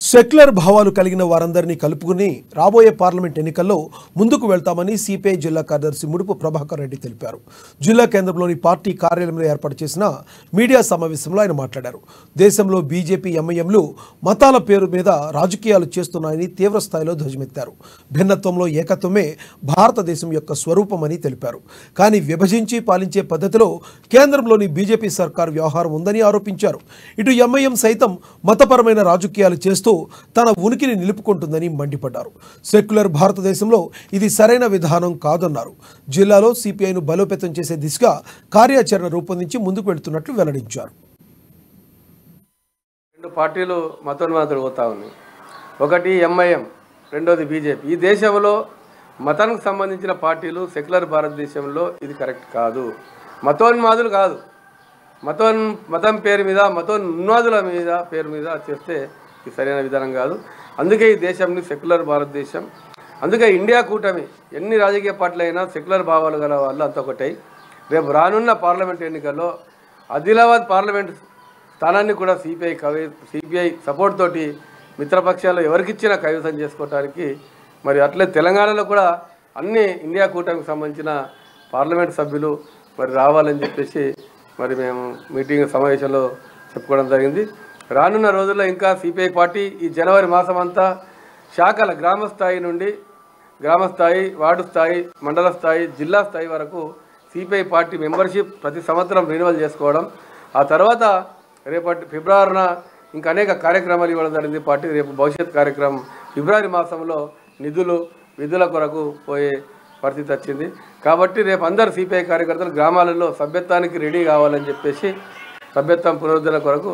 Secular భావాలు కలిగిన వారందరినీ కలుపుకుని రాబోయే పార్లమెంట్ ఎన్నికల్లో ముందుకు వెళ్తామని సిపిఐ జిల్లా కార్యదర్శి ముడుపు ప్రభాకర్ రెడ్డి తెలిపారు. జిల్లా కేంద్రంలోని పార్టీ కార్యాలయంలో ఏర్పాటు చేసిన మీడియా సమావేశంలో ఆయన మాట్లాడారు. దేశంలో బీజేపీ ఎంఐఎంలు మతాల పేరు మీద రాజకీయాలు చేస్తున్నాయని తీవ్ర స్థాయిలో ధ్వజమెత్తారు. భిన్నత్వంలో ఏకత్వమే భారతదేశం యొక్క స్వరూపమని తెలిపారు. కానీ విభజించి పాలించే పద్ధతిలో కేంద్రంలోని బీజేపీ సర్కార్ వ్యవహారం ఉందని ఆరోపించారు. ఇటు ఎంఐఎం సైతం మతపరమైన రాజకీయాలు చేస్తూ తన ఉనికిని నిలుపుకుంటుందని మండిపడ్డారు. సెక్యులర్ భారతదేశంలో ఇది సరైన విధానం కాదన్నారు. జిల్లాలో సిపిఐను బలోపేతం చేసే దిశగా కార్యాచరణ రూపొందించి ముందుకు వెళ్తున్నట్లు వెల్లడించారు. రెండు పార్టీలు మతోన్మాదులు పోతా ఉన్నాయి. ఒకటి ఎంఐఎం, రెండోది బీజేపీ. ఈ దేశంలో మతానికి సంబంధించిన పార్టీలు సెక్యులర్ భారతదేశంలో ఇది కరెక్ట్ కాదు. మతోన్మాదులు కాదు, మతం పేరు మీద మతోన్మాదుల మీద పేరు మీద చేస్తే ఇది సరైన విధానం కాదు. అందుకే ఈ దేశంని సెక్యులర్ భారతదేశం. అందుకే ఇండియా కూటమి ఎన్ని రాజకీయ పార్టీలు అయినా సెక్యులర్ భావాలు గల వాళ్ళు అంత ఒకటై రేపు రానున్న పార్లమెంట్ ఎన్నికల్లో ఆదిలాబాద్ పార్లమెంట్ స్థానాన్ని కూడా సిపిఐ సపోర్ట్ తోటి మిత్రపక్షాలు ఎవరికిచ్చినా కైవసం చేసుకోవడానికి, మరి అట్లే తెలంగాణలో కూడా అన్ని ఇండియా కూటమికి సంబంధించిన పార్లమెంట్ సభ్యులు మరి రావాలని చెప్పేసి మరి మేము మీటింగ్ సమావేశంలో చెప్పుకోవడం జరిగింది. రానున్న రోజుల్లో ఇంకా సిపిఐ పార్టీ ఈ జనవరి మాసం అంతా శాఖల గ్రామస్థాయి నుండి గ్రామస్థాయి, వార్డు స్థాయి, మండల స్థాయి, జిల్లా స్థాయి వరకు సిపిఐ పార్టీ మెంబర్షిప్ ప్రతి సంవత్సరం రెన్యువల్ చేసుకోవడం, ఆ తర్వాత రేపటి ఫిబ్రవరిన ఇంకా అనేక కార్యక్రమాలు ఇవ్వడం జరిగింది. పార్టీ రేపు భవిష్యత్ కార్యక్రమం ఫిబ్రవరి మాసంలో విధుల కొరకు పోయే పరిస్థితి వచ్చింది. కాబట్టి రేపు అందరు సిపిఐ కార్యకర్తలు గ్రామాలలో సభ్యత్వానికి రెడీ కావాలని చెప్పేసి సభ్యత్వం పునరుద్ధరణ కొరకు